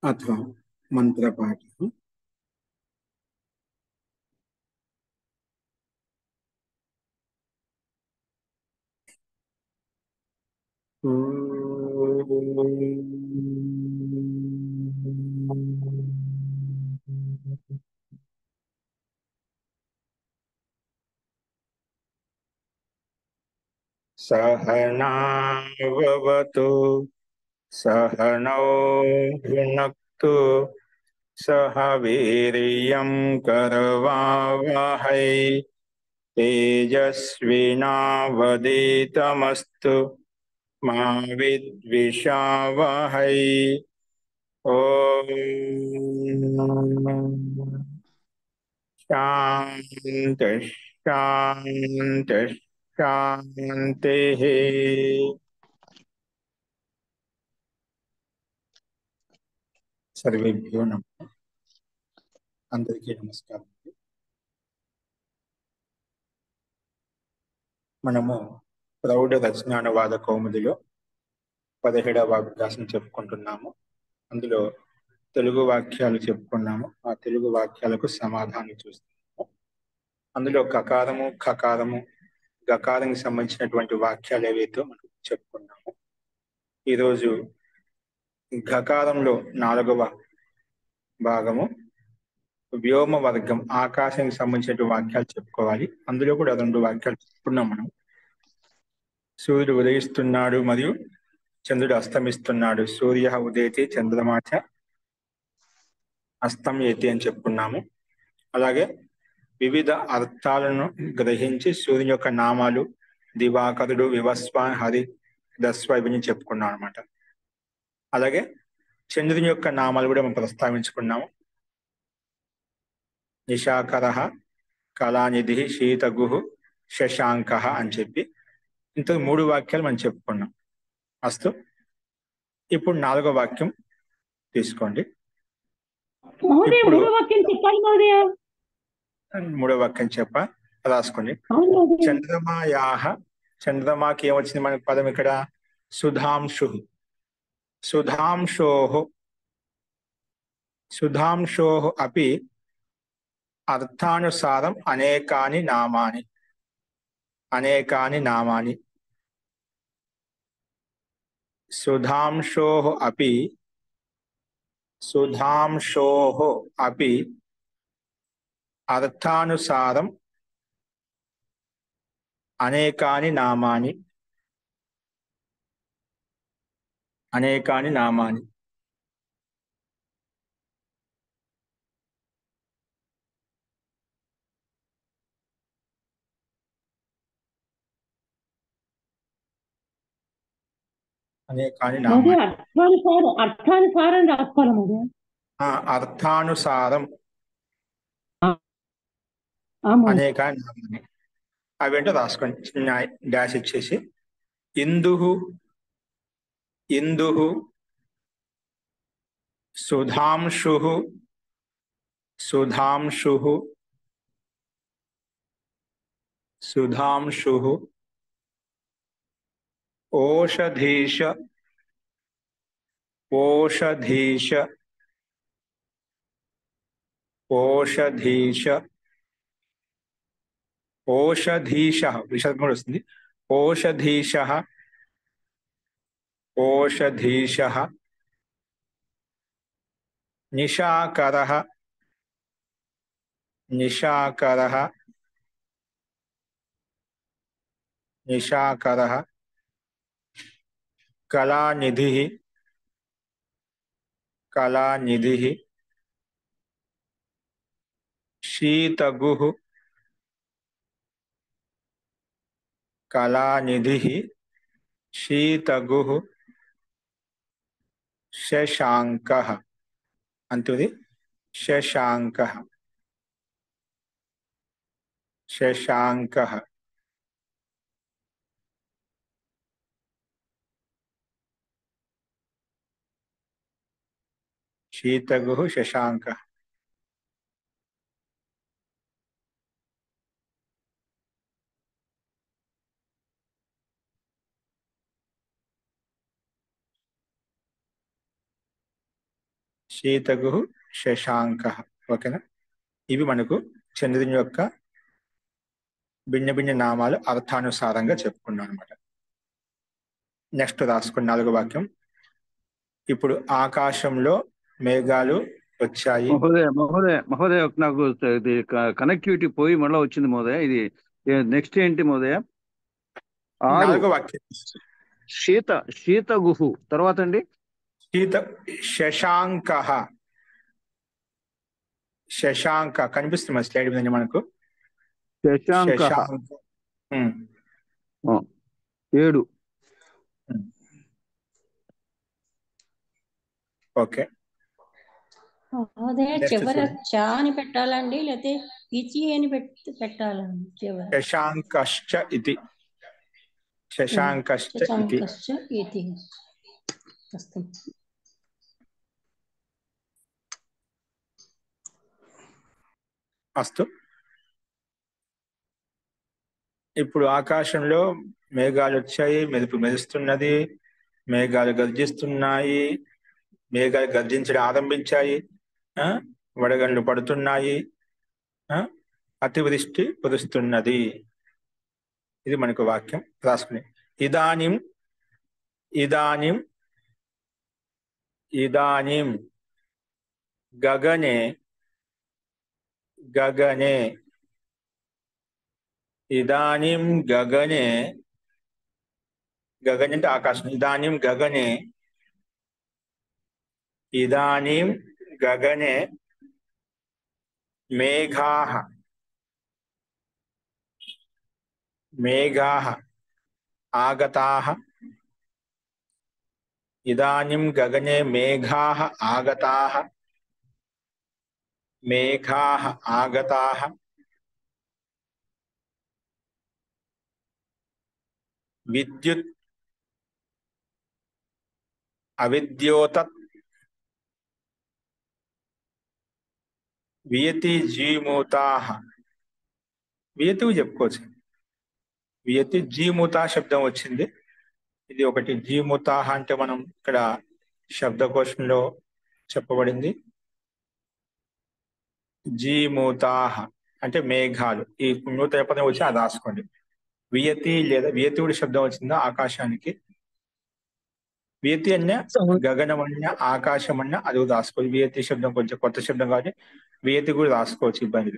अथ मन्त्रपाठः। सहनाववतु सहनौ भुनक्तु सह वीर्यं करवावहै तेजस्विनावधीतमस्तु मा विद्विषावहै। ॐ शान्ति शान्ति शान्तिः। सर्वेभ्यो नमः। అందరికీ నమస్కారం. మనము ప్రౌఢ రచనానువాద కౌముదిలో 17వ అభ్యాసం చెప్పుకుంటున్నాము. అందులో తెలుగు వాక్యాలు చెప్పుకున్నాము. ఆ తెలుగు వాక్యాలకు సమాధానం చూస్తున్నాము. అందులో కకారము ఖకారము గకారానికి సంబంధించినటువంటి వాక్యాలు ఏవైతే మనం చెప్పుకున్నాము. ఈరోజు గకారంలో 4వ భాగము వ్యోమ వర్గం ఆకాశానికి సంబంధించిన వాక్యాలు చెప్పుకోవాలి. అందులో కూడా 2 వాక్యాలు చెప్పుకున్నాం మనం. సూర్యుడు ఉదయిస్తున్నాడు మరియు చంద్రుడు అస్తమిస్తున్నాడు. సూర్య ఉదయతి చంద్రమాచ అస్తమయతి అని చెప్పుకున్నాము. అలాగే వివిధ అర్థాలను గ్రహించి సూర్యుని యొక్క నామాలు దివాకరుడు, వివస్వాన్, హరి, దస్వ ఇవన్నీ చెప్పుకున్నాం అనమాట. అలాగే చంద్రుని యొక్క నామాలు కూడా మనం ప్రస్తావించుకున్నాము. నిశాకర, కళానిధి, శీతగు, శశాంక అని చెప్పి ఇంత 3 వాక్యాలు మనం చెప్పుకున్నాం. అస్తు ఇప్పుడు 4వ వాక్యం తీసుకోండి. మహోదయ ఇప్పుడు మూడో వాక్యం చెప్పాలి మహోదయ. 3వ వాక్యం రాసుకోండి. అవును మహోదయ. చంద్రమాయాహ, చంద్రమాకి ఏమొచ్చింది మనకి పదం ఇక్కడ? సుధాంశు. సుధాంశోః సుధాంశోః అపి అర్థానుసారం అనేకాని నామాని. అనేకాని నామాని. సుధాంశోః అపి సుధాంశోః అపి అర్థానుసారం అనేకాని నామాని. అనేకాని నామాని. అనేకాని మహోదయ నామాని. అర్థానుసారం రాసుకోవాలి మహోదయ. అర్థానుసారం అనేకాని నామాని. అవేంటో రాసుకోండి. చిన్న డాష్ ఇచ్చేసి ఇందుః ఇందుః సుధాంశుః సుధాంశుః సుధాంశుః ఓషధీశ ఓషధీశ ఓషధీశ ఓషధీశ విసర్గం కూడా వస్తుంది. ఓషధీశ ఓషధీశ నిశాకరః నిశాకరః నిశాకరః కళానిధిః కళానిధిః శీతగుః కళానిధిః శీతగుః శశాంకః. అంతేది శశాంకః శశాంకః. శీతగుః శశాంకః. శీతగు శశాంక. ఓకేనా? ఇవి మనకు చంద్రుని యొక్క భిన్న భిన్న నామాలు అర్థానుసారంగా చెప్పుకున్నాం అనమాట. నెక్స్ట్ రాసుకున్న 4వ వాక్యం. ఇప్పుడు ఆకాశంలో మేఘాలు వచ్చాయి. మహోదయ మహోదయ మహోదయ నాకు ఇది కనెక్టివిటీ పోయి మళ్ళీ వచ్చింది మహోదయ. ఇది నెక్స్ట్ ఏంటి మహోదయ? 6 4వ వాక్యం. శీత గుహు తర్వాత అండి శీత శశాంక. శశాంక కనిపిస్తుంది స్లైడ్ మీద మనకు. శశాంక. శశాంక. 7. ఓకే. అదే Next చివర చూడండి. చా అని పెట్టాలండి, లేకపోతే ఇచి అని పెట్టాలండి చివర? శశాంకశ్చ ఇతి. శశాంకశ్చ ఇతి. శశాంకశ్చ ఇతి. వస్తుంది. అస్తు. ఇప్పుడు ఆకాశంలో మేఘాలు వచ్చాయి, మెరుపు మెరుస్తున్నది, మేఘాలు గర్జిస్తున్నాయి, మేఘాలు గర్జించడం ఆరంభించాయి, వడగండ్లు పడుతున్నాయి, అతివృష్టి కురుస్తున్నది. ఇది మనకు వాక్యం రాసుకుని. ఇదానిం ఇదానిం ఇదానిం గగనే గగనే ఇదానిం గగనే. గగన్ అంటే ఆకాశం. ఇదానిం గగనే ఇదానిం గగనే మేఘాః మేఘాః ఆగతాః. ఇదానిం గగనే మేఘాః ఆగతాః. మేఘాః ఆగతాః. విద్యుత్ అవిద్యోతత్ వియతి జీమూతాః. వియతి చెప్పుకోవచ్చు. వియతి జీమూతా శబ్దం వచ్చింది. ఇది ఒకటి. జీమూతాః అంటే మనం ఇక్కడ శబ్దకోశంలో చెప్పబడింది. జీమూతాః అంటే మేఘాలు. ఈ నూతన పదం వచ్చి అది రాసుకోండి. వియతి లేదా వియతివుడి శబ్దం వచ్చిందా ఆకాశానికి. వియతి అన్న గగనం అన్న ఆకాశం అన్న అది రాసుకోవచ్చు. వియతి శబ్దం కొంచెం కొత్త శబ్దం కాబట్టి వియతి కూడా రాసుకోవచ్చు, ఇబ్బంది.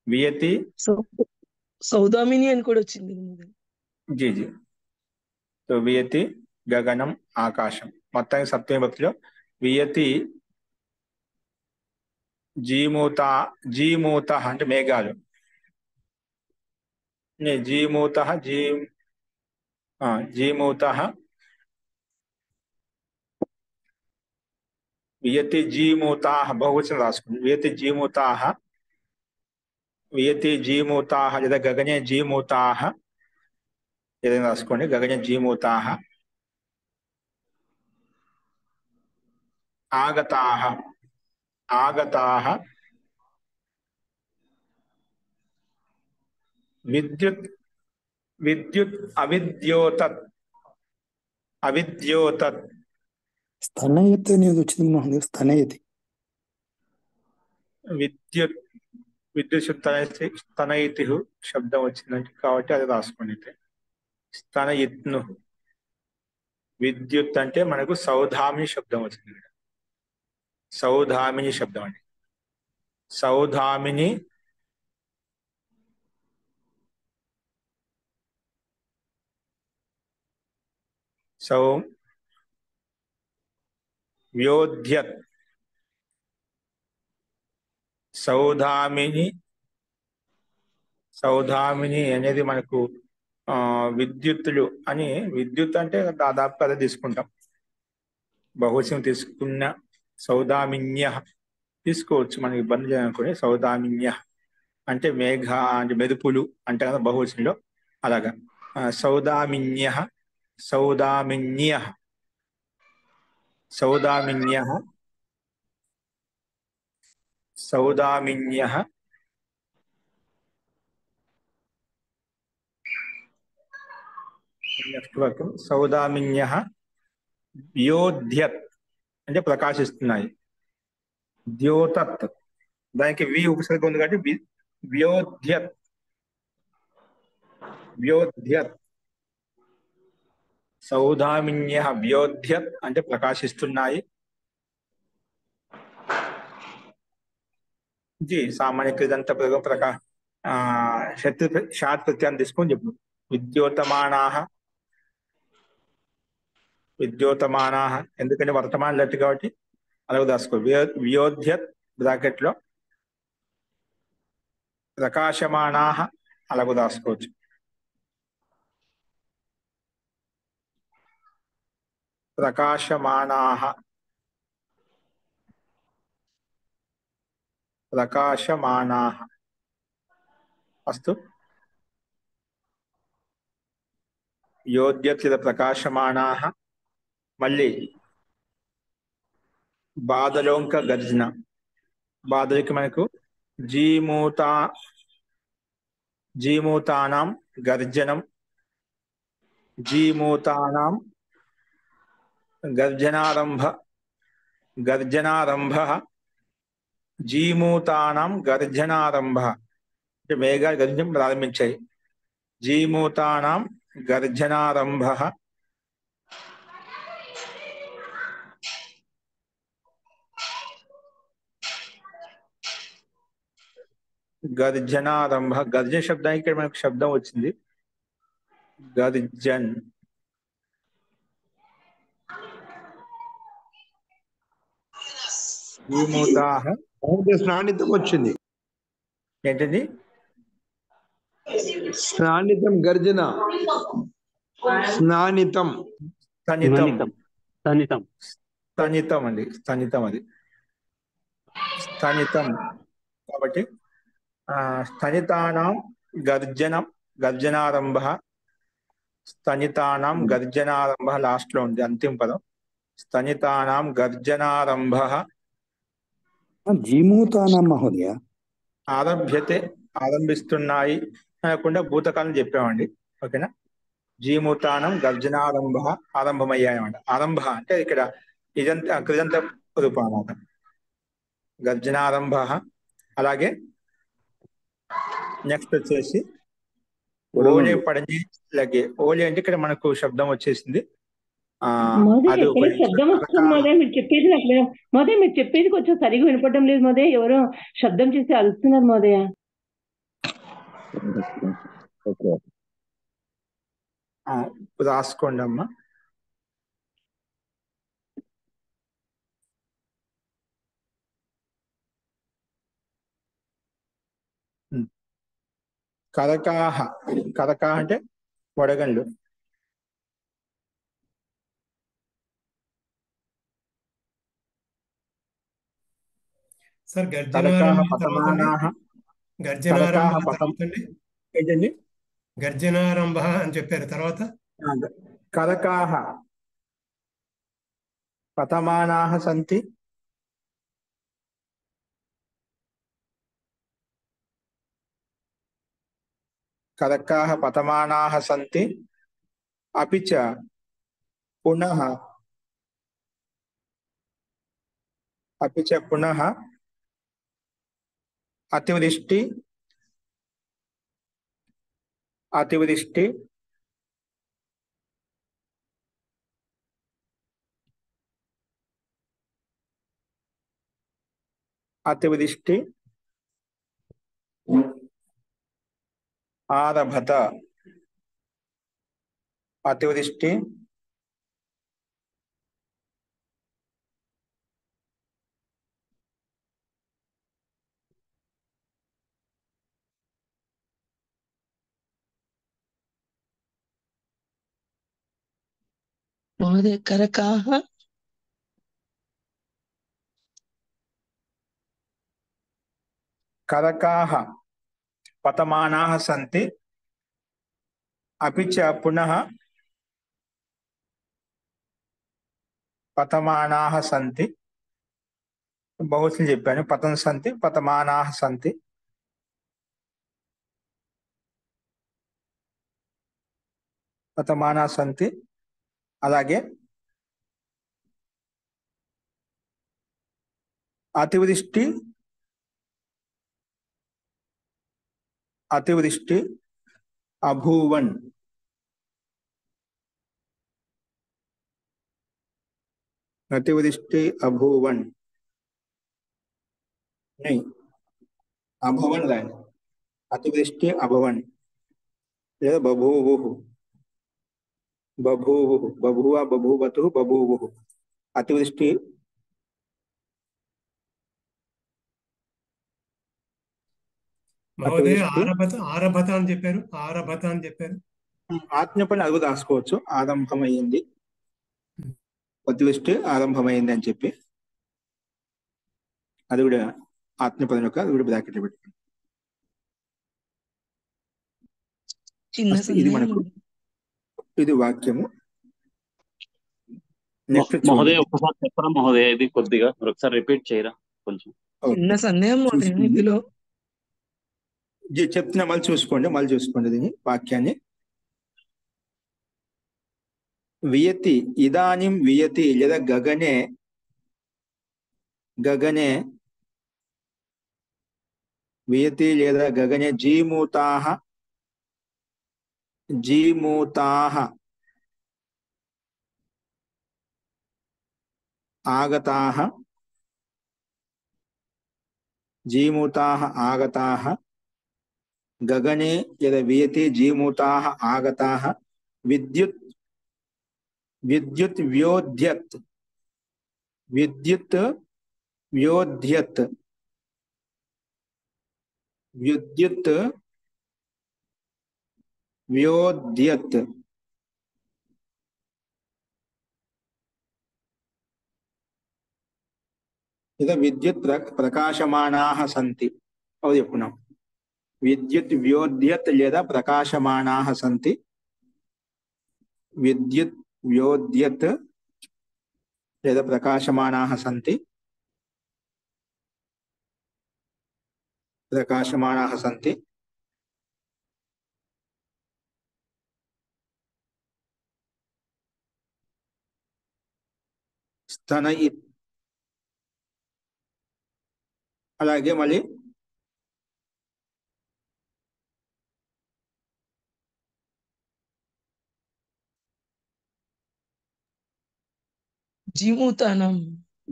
వియతి సౌదామిని అని కూడా వచ్చింది. జీ. సో వియతి గగనం ఆకాశం మొత్తానికి సప్తమి భక్తిలో వియతి జీమూత. జీమూత అంటే మేఘాలు. జీమూత జీమూత వియతి జీమూతాః బహువచనం రాసుకోండి. వియతి జీమూతాః. వియతి జీమూతాః లేదా గగనే జీమూతాః ఏదైనా రాసుకోండి. గగనే జీమూతాః. ఆగతాః ఆగతాః. విద్యుత్ విద్యుత్ అవిద్యోతత్ అవిద్యోతత్. స్తనయతి అనేది వచ్చింది మహోదయ. స్తనయతి. విద్యుత్ విద్యుత్ స్తనయితి శబ్దం వచ్చిందంటే కాబట్టి అది రాసుకోండి. అయితే స్తనయిత్ను. విద్యుత్ అంటే మనకు సౌధామిని శబ్దం వచ్చింది. సౌధామిని శబ్దం అండి. సౌధామిని సౌ వ్యోధ్యత్. సౌధామిని సౌధామిని అనేది మనకు విద్యుత్తులు అని. విద్యుత్ అంటే దాదాపు అదే తీసుకుంటాం. బహువచనం తీసుకున్న సౌదామిన్య తీసుకోవచ్చు, మనకి ఇబ్బంది లేదనుకోండి. సౌదామిన్య అంటే మేఘ అంటే మెరుపులు అంటే కదా బహువచనంలో. అలాగా సౌదామిన్య సౌదామిన్య సౌదామిన్య సౌదామిన్య. నెక్స్ట్ వరకు సౌదామిన్య వ్యోధ్యత్ అంటే ప్రకాశిస్తున్నాయి. ద్యోతత్, దానికి వి ఉపసర్గ ఉంది కాబట్టి వ్యోధ్యత్. వ్యోధ్యత్. సౌదామిన్య వ్యోధ్యత్ అంటే ప్రకాశిస్తున్నాయి. ఇది సామాన్య కృదంత ప్రకాశ షాత్ ప్రత్యాన్ని తీసుకొని చెప్పు. విద్యోతమానాహ. విద్యోతమానాహ ఎందుకంటే వర్తమాన లెట్ కాబట్టి అలాగే దాసుకో. వ్యోధ్యత్ బ్రాకెట్ లో ప్రకాశమానాహ అలాగూ దాసుకోవచ్చు. ప్రకాశమానాహ. ప్రకాశమానాహ అస్తు. యోధ్యత్ ప్రకాశమానాహ. మళ్ళీ బాధలోంక గర్జన. బాధలకి మనకు జీమూతానాం గర్జనం. జీమూతానాం గర్జనారంభ. జీమూతానాం గర్జనారంభ అంటే మేఘాలు గర్జనం ప్రారంభించాయి. జీమూతానాం గర్జనారంభ. గర్జనారంభ. గర్జన శబ్దానికి ఇక్కడ మనకు శబ్దం వచ్చింది గర్జన్. జీమూతాః స్నానితం వచ్చింది. ఏంటండి? స్నానితం గర్జన. స్నానితం. స్తనితం. స్తనితం. స్తనితం అండి. స్తనితం అది స్తనితం కాబట్టి స్తనితానాం గర్జనారంభ. స్తనితానాం గర్జనారంభ లాస్ట్ లో ఉంది అంతిమ పదం. స్తనితానాం గర్జనారంభ. జీమూతానాం మహోదయ. ఆరభ్యతే ఆరంభిస్తున్నాయి అనకుండా భూతకాలం చెప్పామండి. ఓకేనా? జీమూతానం గర్జనారంభ ఆరంభమయ్యాయన్నమాట. ఆరంభ అంటే ఇక్కడ ఇదంతా కృదంత రూపం అన్నమాట. గర్జనారంభ. అలాగే నెక్స్ట్ వచ్చేసి ఓలే పడని లగే. ఓలే అంటే ఇక్కడ మనకు శబ్దం వచ్చేసింది. అది శబ్దం వస్తుంది మోదయ. మీరు చెప్పేది నాకు మోదయ, మీరు చెప్పేది కొంచెం సరిగా వినపడడం లేదు మోదయ. ఎవరో శబ్దం చేసి అరుస్తున్నారు మోదయ. రాసుకోండి అమ్మా. కరకాహ. కరకాహ అంటే వడగండ్లు. సార్ కరకాహ పతమానాహ. కరకాహ పతం ఏంటండి? గర్జనారంభ అని చెప్పారు తర్వాత. కరకాహ పతమానాహ సంతి. కరకాహ పతమానాహ సంతి. అపి చ పునః అతివృష్టి ఆరభత. అతివృష్టి మహోదయ కరకాహ కరకాహ పతమానాహ సంతి. అపి చ పునః పతమానాహ సంతి. బహుశా చెప్పాను. పతం సంతి పతమానాహ సంతి. పతమానాహ సంతి. అలాగే అతివృష్టి అభూవన్. అతివృష్టి అభూవన్ नहीं अभवन लाइन अतिवृष्टि अभवन లేదా బభూవుః బభూవ బభూవతు బభూవుః అతివృష్టి మహోదయ ఆరభత అని చెప్పారు. ఆజ్ఞపని అదుగు రాసుకోవచ్చు. ఆరంభమైంది, అతివృష్టి ఆరంభమైంది అని చెప్పి అది కూడా ఆజ్ఞపదం యొక్క అది కూడా బ్రాకెట్ పెట్టుకోండి. ఇది మనకు ఇది వాక్యము. నెక్స్ట్ మహోదయ ఒకసారి చెప్పరా మహోదయ, ఇది కొద్దిగా ఒకసారి రిపీట్ చేయరా కొంచెం. చిన్న సందేహం ఇందులో చెప్తున్నా, మళ్ళీ చూసుకోండి దీన్ని వాక్యాన్ని. వియతి ఇదానిం వియతి లేదా గగనే వియతి లేదా గగనే జీమూతాః ఆగతాః గగనే యదా వియతి జీమూతాః ఆగతాః విద్యుత్ వ్యోధ్యత్ లేదా విద్యుత్ ప్రకాశమానాః సంతి. అది చెప్పుకున్నాం. విద్యుత్ వ్యోధ్యత్ లేదా ప్రకాశమానాః సంతి. విద్యుత్ వ్యోధ్యత్ లేదా ప్రకాశమానాః సంతి. స్తనయి. అలాగే మళ్ళీ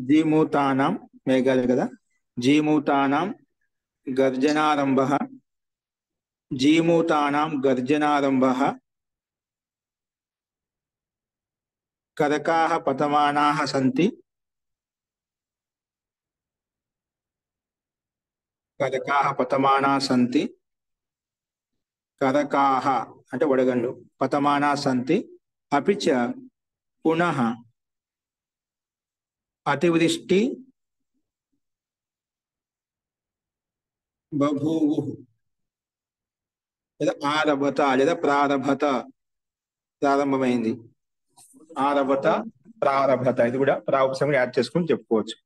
జీమూతానాం మేఘాలు కదా. జీమూతానాం గర్జనారంభః కరకాః పతమానాః సంతి. కరకాః అంటే వడగండ్లు. పతమానాః సంతి. అపి చ పునః అతివృష్టి బభూవుః లేదా ఆరభత లేదా ప్రారంభమైంది. ప్రారభత ఇది కూడా ప్రారంభం యాడ్ చేసుకుని చెప్పుకోవచ్చు.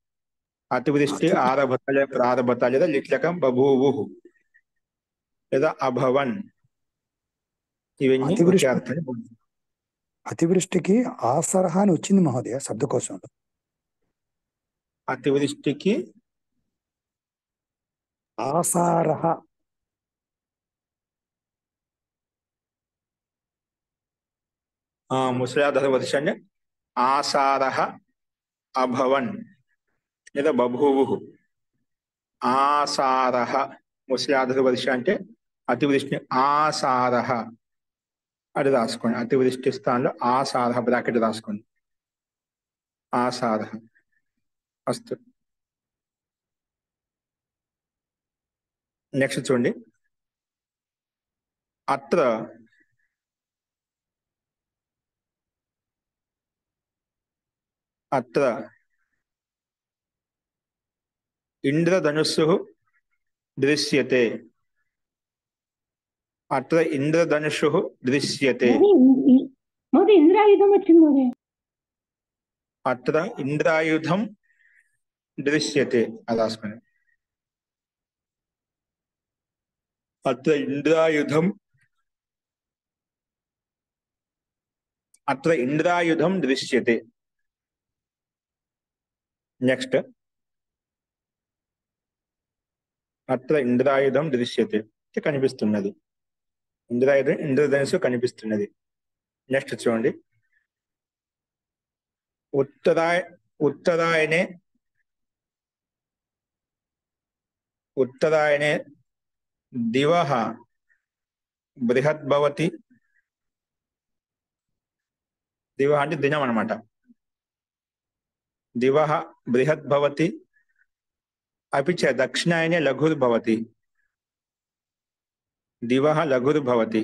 అతివృష్టి ఆరభత లేదా ప్రారభత లేదా లిట్లకం బభూవుః లేదా అభవన్. ఇవన్నీ ఒకే అర్థం. అతివృష్టికి ఆసరహ అని వచ్చింది మహోదయ శబ్దకోశంలో. అతివృష్టికి ఆసారహ ముసలాధార వర్షాన్ని ఆసారః అభవన్ లేదా బభూవుః. ఆసారః ముసలాధార వర్ష అంటే అతివృష్టి ఆసారః అది రాసుకోండి. అతివృష్టి స్థానంలో ఆసారః బ్రాకెట్ రాసుకోండి. ఆసారః. అస్తు. నెక్స్ట్ చూడండి. అత్ర ఇంద్రధనుస్సు దృశ్యతే. అత్ర ఇంద్రధనుషు దృశ్యతే. మోదీ ఇంద్రాయుధం వచ్చింది మోదీ. అత్ర ఇంద్రాయుధం దృశ్యతే అది రాసుకోండి. అత్ర ఇంద్రాయుధం దృశ్యతే. నెక్స్ట్ అత్ర ఇంద్రాయుధం దృశ్యతే, కనిపిస్తున్నది. ఇంద్రాయుధం, ఇంద్రధనుసు కనిపిస్తున్నది. నెక్స్ట్ చూడండి. ఉత్తరాయణే దివః బృహద్భవతి. దివః అంటే దినం అన్నమాట. దివః బృహద్భవతి అపి చ దక్షిణాయనే లఘుర్భవతి. దివః లఘుర్భవతి.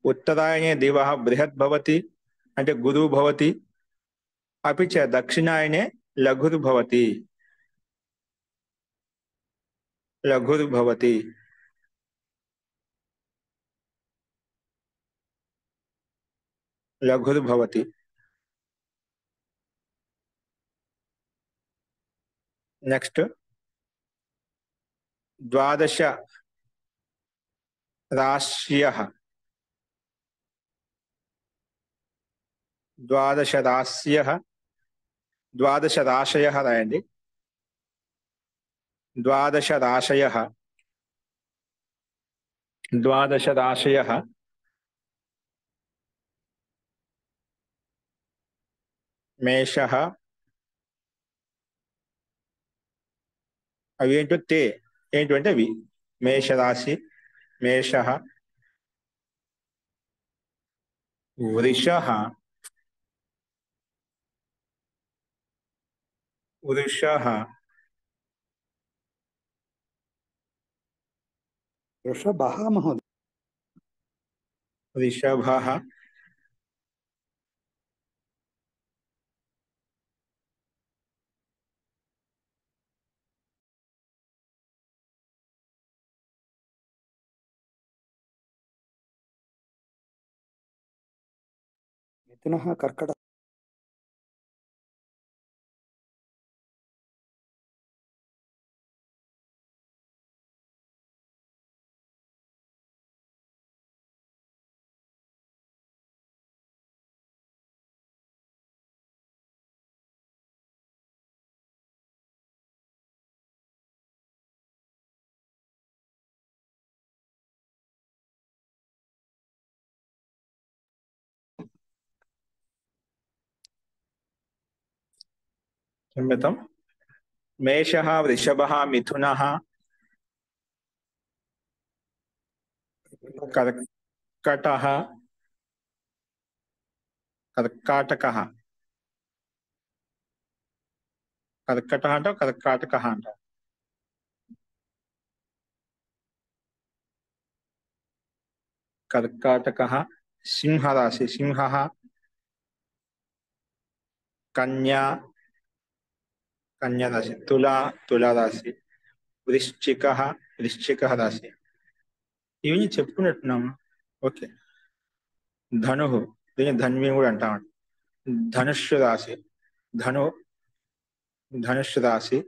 ఉత్తరాయణే దివః బృహద్భవతి అంటే గురువు భవతి. అపి చ దక్షిణాయనే లఘుర్భవతి. లఘుర్భవతి. లఘుర్భవతి. నెక్స్ట్ ద్వాదశ రాశ్యః. ద్వాదశ రాశయః రాయండి. ద్వాదశ రాశయః మేషః. అవి ఏంటో ఏంటంటే అవి మేషరాశి, మేషః, వృషః, వృషభः మహోదయ. వృషభః, మిథునः కర్కటः. క్షమ్యతాం. మేషః, వృషభः, మిథునः, కర్కటः, కర్కాటకः. కర్కటः అంటావు, కర్కాటకः అంటావు. కర్కాటకः. సింహరాశి, సింహः, కన్యా రాశి, తులారాశి, వృశ్చిక రాశి. ఇవన్నీ చెప్పుకున్నట్టున్నాము. ఓకే. ధనుః, దీన్ని ధన్వి కూడా అంటామండి. ధనుస్సు రాశి,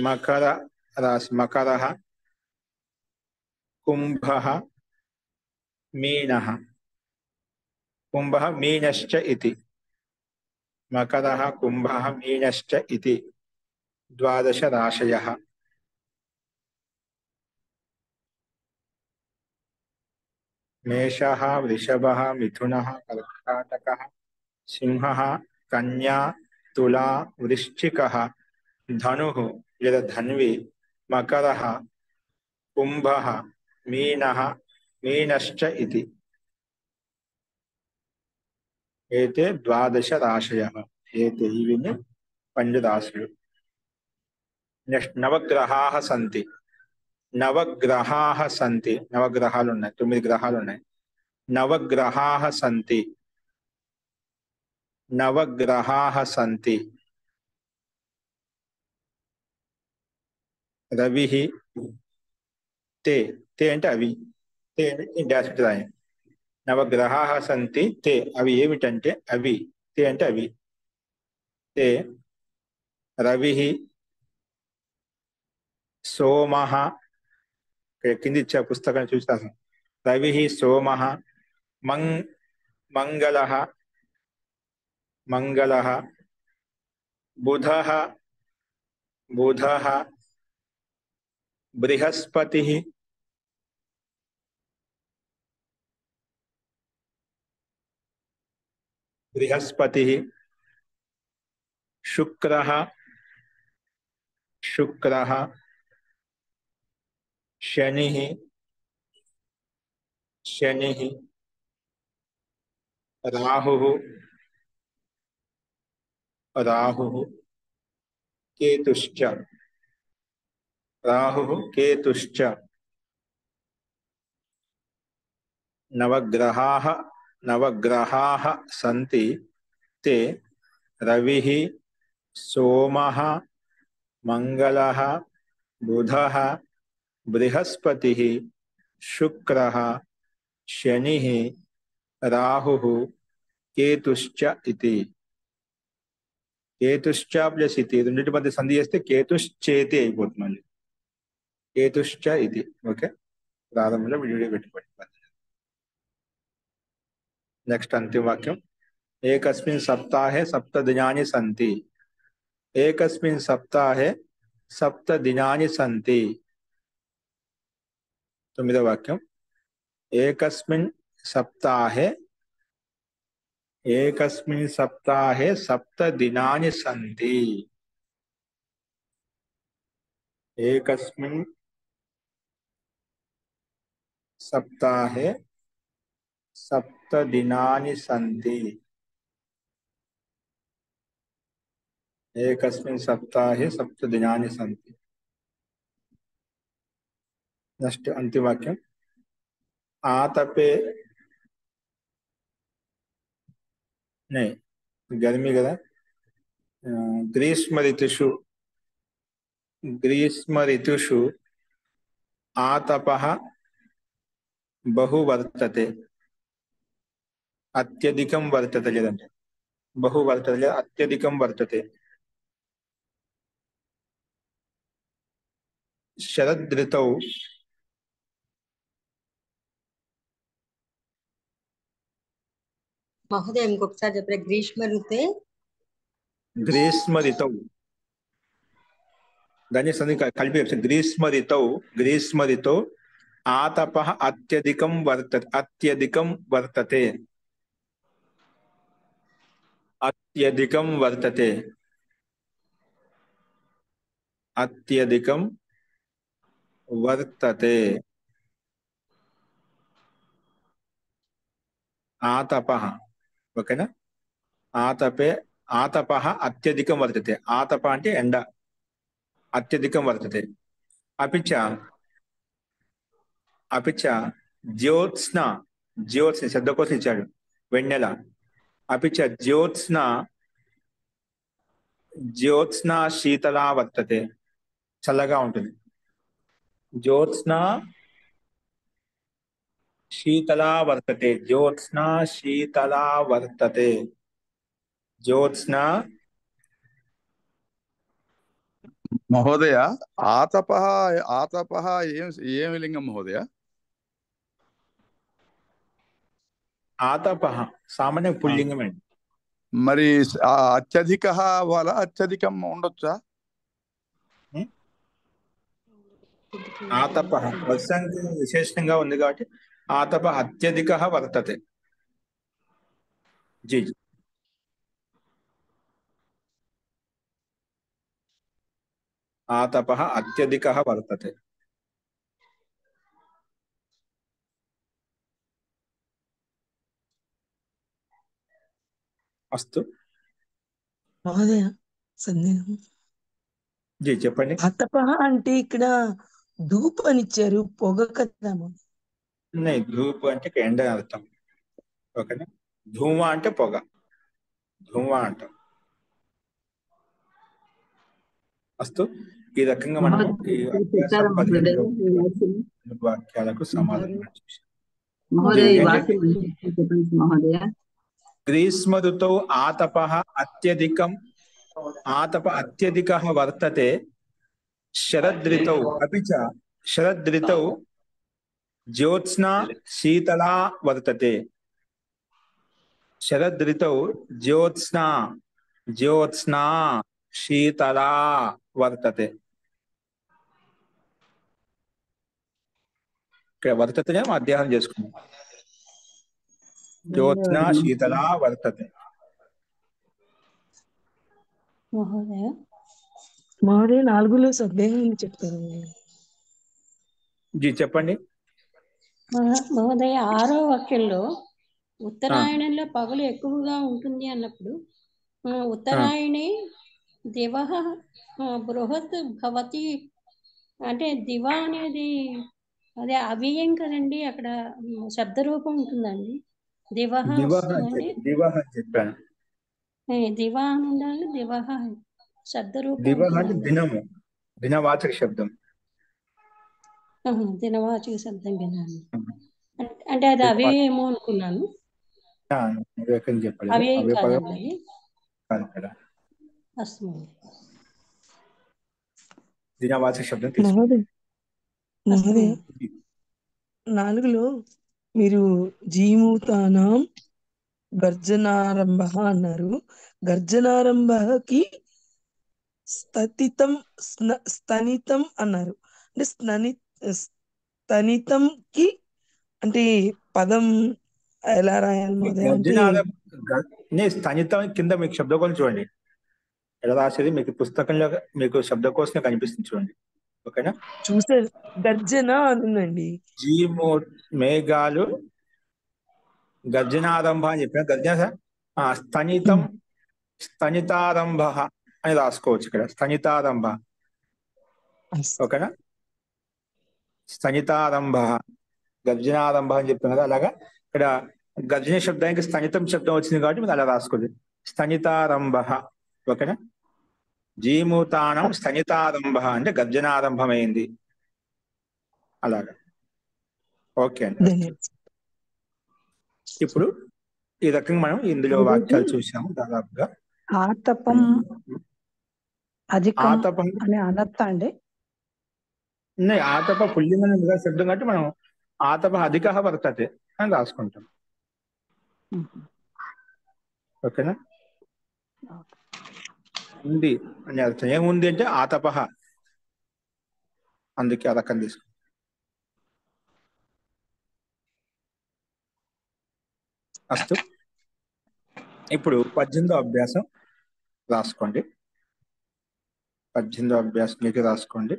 మకర రాశి, మకరః, కుంభః, మీనః. కుంభః మీనశ్చ ఇతి. మకరః, కుంభః, మీనశ్చ ఇతి ద్వాదశ రాశయః. మేషః, వృషభः, మిథునः, కర్కాటకः, సింహः, కన్యా, తులా, వృశ్చికः, ధనుః లేదా ధన్వి, మకరः, కుంభः, మీనశ్చ ఇతి. ఏతే ద్వాదశ రాశయః. ఏతే ఇవిని 12 రాశులు. నెక్స్ట్ నవగ్రహాः సంతి. నవగ్రహాలు ఉన్నాయి, 9 గ్రహాలు ఉన్నాయి. నవగ్రహాः సంతి. రవిః, తే అంటే అవి. తే డాష్ రాయి. నవగ్రహాः సంతి తే. అవి ఏమిటంటే అవి. తే అంటే అవి. తే రవిః, సోమః. కింది ఇచ్చే పుస్తకాన్ని చూస్తాను. రవిః, సోమః, మంగళః, బుధః, बृहस्पतिः बृहस्पतिः शुक्रः शुक्रः शनिः शनिः राहुः राहुः केतुश्च राहुः केतुश्च नवग्रहाः नवग्रहाः सन्ति ते रविः सोमः मंगलः बुधः बृहस्पतिः शुक्रः शनिः राहुः केतुश्च इति కేతుశ్చ ప్లస్ ఇది రెండింటి మధ్య సంధి చేస్తే కేతుశ్చేతి అయిపోతుంది మళ్ళీ కేతుశ్చ ఇది ఓకే ప్రారంభంలో వీడియో పెట్టుకోండి నెక్స్ట్ అంతిమ వాక్యం ఏకస్మిన్ సప్తాహే సప్త దినాని సంతి ఏకస్మిన్ సప్తాహే సప్త దినాని సంతి తొమ్మిదవ వాక్యం ఏకస్మిన్ సప్తాహే एकस्मिन् सप्ताहे सप्त दिनानि सन्ति एकस्मिन् सप्ताहे सप्त दिनानि सन्ति एकस्मिन् सप्ताहे सप्त दिनानि सन्ति नेक्स्ट अंतिम वाक्यम आतपे नहीं गर्मी कदा ग्रीष्म ऋतुषु आतपः बहु वर्तते अत्यधिकं वर्तते लेदंटे बहु वर्तते अत्यधिकं वर्तते शरद ऋतौ महोदय इंకొకసారి చెప్పండి ग्रीष्म ऋतौ दानि संधि कल्पि ग्रीष्म ऋतौ आतपः अत्यधिकं वर्तते अत्यधिकं वर्तते अत्यधिकं वर्तते अत्यधिकं वर्तते आतपः ओकेना आतपे आतपः अत्यधिकं वर्तते आतप అంటే ఎండ अत्यधिकं वर्तते अपि च ज्योत्स्ना ज्योत्स्ना शब्दकोशं ఇచ్చాడు వెన్నెల अपि च ज्योत्स्ना शीतला वर्तते చల్లగా ఉంటుంది ज्योत्स्ना शीतला वर्तते ज्योत्स्ना शीतला वर्तते ज्योत्स्ना महोदय आतपः आतपः ఏం లింగం महोदय आतपः सामान्य पुल्लिंगమే మరి అత్యధికః వల అత్యధికం ఉండొచ్చా आतपः వర్షానికి విశేషంగా ఉంది కాబట్టి आतपः अत्यधिकः वर्तते जी आतपः अत्यधिकः वर्तते अस्तु మహోదయ సందేహం जी చెప్పండి ఆతపః అంటే ఇక్కడ ధూప్ అని ఇచ్చారు పొగ కదా नहीं धूप అంటే ఎండ అర్థం ఓకేనా ధూమ అంటే పొగ ధూమ అంటాం అస్తు ఈ రకంగా మనం ఈ వాక్యాలకు సమాధానం గ్రీష్మ ఋతౌ ఆతపః అత్యధికः వర్తతే శరదృతౌ अपि च శరదృతౌ ज्योत्स्ना शीतला वर्तते शरदृतौ ज्योत्स्ना शीतला वर्तते ఇక్కడ వర్తతనే మనం అధ్యయనం చేసుకున్నాం. జ్యోత్స్న శీతల వర్తతే. మహోదయ మహోదయ 4లో స్వదేహం అని చెప్తారు. జీ చెప్పండి. మహోదయ 6వ వాక్యంలో ఉత్తరాయణంలో పగలు ఎక్కువగా ఉంటుంది అన్నప్పుడు ఉత్తరాయణే దివ బృహత్ భవతి అంటే దివ అనేది అదే అవ్యయం కదండి, అక్కడ శబ్దరూపం ఉంటుందండి. దివహ అంటే దివహ అని చెప్పాను. దివా అని ఉండాలి, దివహ శబ్దరూపం దివహ అంటే ఉంటుందండి. దినము, దినవాచక శబ్దం. దినవాచక శబ్దం కదా అంటే అది అవ్యయమో అనుకున్నాను. చెప్పలేదు అవ్యయం అవే పదం కాదండి అది. కాదు కదా, అస్తు దినవాచక శబ్దం మహోదయ అస్తు 4లో మీరు జీమూతానాం గర్జనారంభ అన్నారు. గర్జనారంభకి స్తనితం అన్నారు. అంటే స్తనితంకి అంటే పదం ఎలా రాయాలి మహోదయ? అంటే స్థానితం కింద మీకు శబ్దకోశం చూడండి ఎలా రాసేది, మీకు పుస్తకంలో మీకు శబ్దకోశం కనిపిస్తుంది చూడండి. ఓకేనా, చూసే గర్జన అనుందండి. జీమో మేఘాలు గర్జనారంభ అని చెప్పిన గర్జన స్థనితం స్థనితారంభ అని రాసుకోవచ్చు ఇక్కడ. స్థనితారంభ, ఓకేనా, స్థనితారంభ గర్జనారంభ అని చెప్తాం కదా, అలాగా ఇక్కడ గర్జన శబ్దానికి స్థనితం శబ్దం వచ్చింది కాబట్టి మీరు అలా రాసుకోండి, స్థనితారంభ. ఓకేనా, జీమూతానం స్థనితారంభ అంటే గర్జనారంభమైంది అలాగా. ఓకే అండి. ఇప్పుడు ఈ రకంగా మనం ఇందులో వాక్యాలు చూసాము దాదాపుగా. ఆతపం అధికం ఆతపం అని అనొచ్చా అండి? ఆతప పుల్లింగం శబ్దం కాబట్టి మనం ఆతప అధిక వర్తతే అని రాసుకుంటాం. ఓకేనా, ఉంది అని అర్థం. ఏముంది అంటే ఆతప, అందుకే ఆ రకం తీసుకుంటాం. అస్తు, ఇప్పుడు 18వ అభ్యాసం రాసుకోండి. 18వ అభ్యాసం మీకు రాసుకోండి,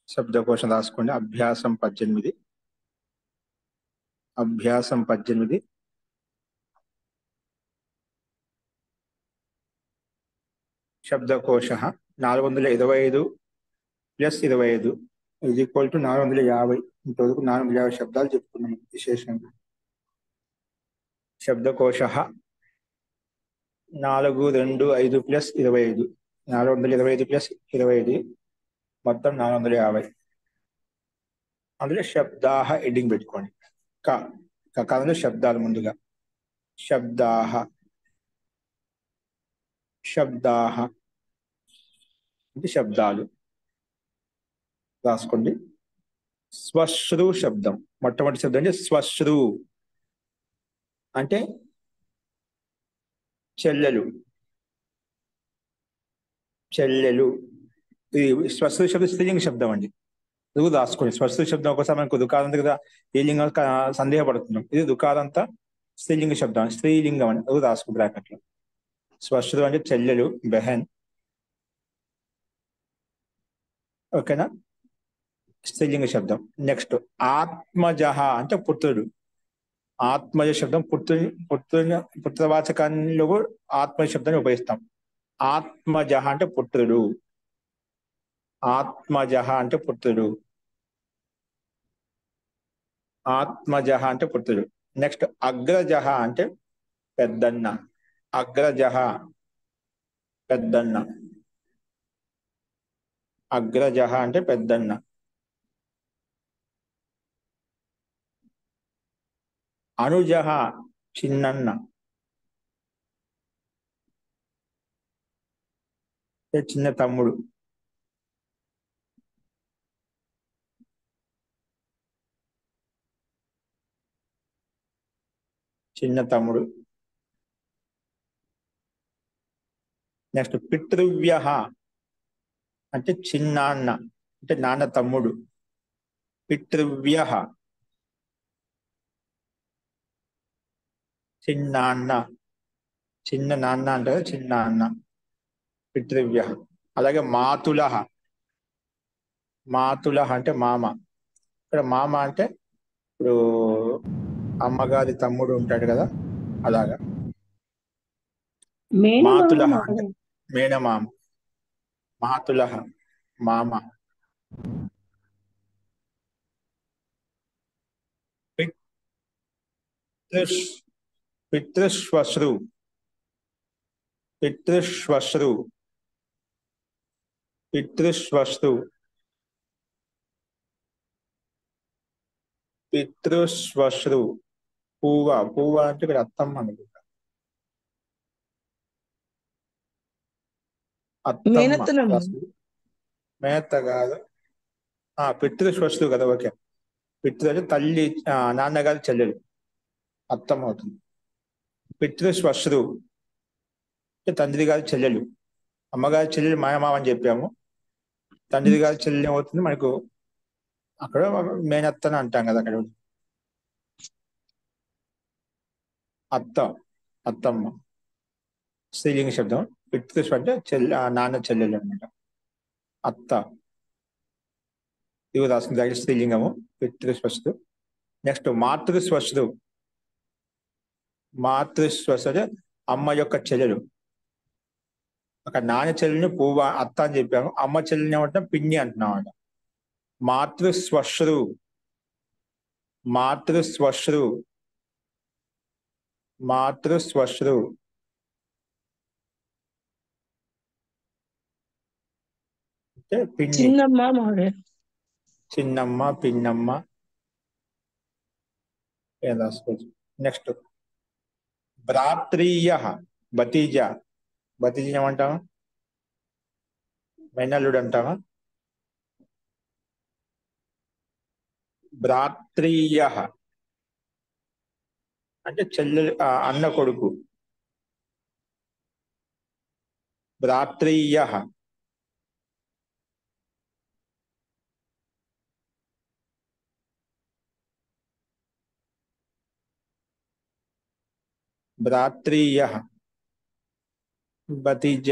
శబ్దకోశం రాసుకోండి. అభ్యాసం 18. అభ్యాసం 18 శబ్దకోశ 425 + 25 = 450. ఇంతవరకు 450 శబ్దాలు చెప్పుకున్నాం విశేషంగా. శబ్దకోశ 425 + 25 425 + 25 మొత్తం 450. అందులో శబ్దాహ ఎడ్డింగ్ పెట్టుకోండి. కాలంలో శబ్దాలు ముందుగా శబ్దాహ శబ్దాహ అంటే శబ్దాలు రాసుకోండి. స్వశ్రు శబ్దం, మొట్టమొదటి శబ్దం అంటే స్వశ్రు అంటే చెల్లెలు. చెల్లెలు ఇది స్వశ్రు శబ్దం స్త్రీలింగ శబ్దం అండి. ఇది రాసుకోండి. స్వశ్రు శబ్దం ఒకసారి మనకు దుకారం దగ్గర ఏ లింగం సందేహపడుతున్నాం. ఇది దుకారంత స్త్రీలింగ శబ్దం, స్త్రీలింగం అని అది రాసుకో బ్రాకెట్లో. స్వశ్రు అంటే చెల్లెలు, బెహన్. ఓకేనా, స్త్రీలింగ శబ్దం. నెక్స్ట్ ఆత్మజ అంటే పుత్రుడు. ఆత్మజ శబ్దం పుత్రవాచకాల్లో కూడా ఆత్మజ శబ్దాన్ని ఉపయోగిస్తాం. ఆత్మజ అంటే పుత్రుడు. ఆత్మజ అంటే పుత్రుడు. ఆత్మజ అంటే పుత్రుడు. నెక్స్ట్ అగ్రజ అంటే పెద్దన్న. అగ్రజ పెద్దన్న. అగ్రజ అంటే పెద్దన్న. అనుజ చిన్నన్న. చిన్న తమ్ముడు. చిన్న తమ్ముడు. నెక్స్ట్ పితృవ్య అంటే చిన్నాన్న, అంటే నాన్న తమ్ముడు. పితృవ్యః చిన్నాన్న, చిన్న నాన్న అంటారు, చిన్న అన్న, పితృవ్యః. అలాగే మాతులః, మాతులః అంటే మామ. ఇక్కడ మామ అంటే ఇప్పుడు అమ్మగారి తమ్ముడు ఉంటాడు కదా, అలాగా. మాతులః అంటే మేనమామ, మాతులః మామ. పితృశ్వశ్రు, పితృశ్వశ్రు, పితృశ్వశ్రు, పితృశ్వశ్రు. పూవ, పూవ అంటే ఇక్కడ అత్తమ్మ అనుకుంటా, మేనత్తనమ్మ. అత్తమ్మ. మేనత్త కాదు, పితృశ్వశ్రు కదా, ఓకే. పితృ అంటే తల్లి, నాన్నగారి చెల్లెలు, అత్తమ్మ అవుతుంది. పితృశ్వశ్రు అంటే తండ్రి గారి చెల్లెలు. అమ్మగారి చెల్లెలు మాయమామ అని చెప్పాము. తండ్రి గారి చెల్లెలు ఏమవుతుంది మనకు, అక్కడ మేనత్తని అంటాం కదా అక్కడ. అత్త, అత్తమ్మ స్త్రీలింగ శబ్దం. పితృశ్వ అంటే నాన్న చెల్లెలు అనమాట, అత్త. ఇవి రాసుకుంది స్త్రీలింగము, పితృశ్వశ్రు. నెక్స్ట్ మాతృశ్వశ్రు, మాతృశ్వశ్రు అంటే అమ్మ యొక్క చెల్లెలు. అక్కడ నాన్న చెల్లెల్ని పువ్వ, అత్త అని చెప్పాము. అమ్మ చెల్లెల్ని ఏమంటాం, పిన్ని అంటున్నాం అంట. మాతృశ్వశ్రు, మాతృశ్వశ్రు, మాతృశ్వశ్రు. అంటే పిన్ని, చిన్నమ్మ మహోదయ. చిన్నమ్మ, పిన్నమ్మ ఏం రాసుకోవచ్చు. నెక్స్ట్ భ్రాత్రీయ, భతీజ. భతీజ ఏమంటామా, మేనల్లుడు అంటామా. భ్రాత్రీయ అంటే చెల్లెలు, అన్న కొడుకు. భ్రాత్రీయ, భ్రాత్రీయ, భతీజ.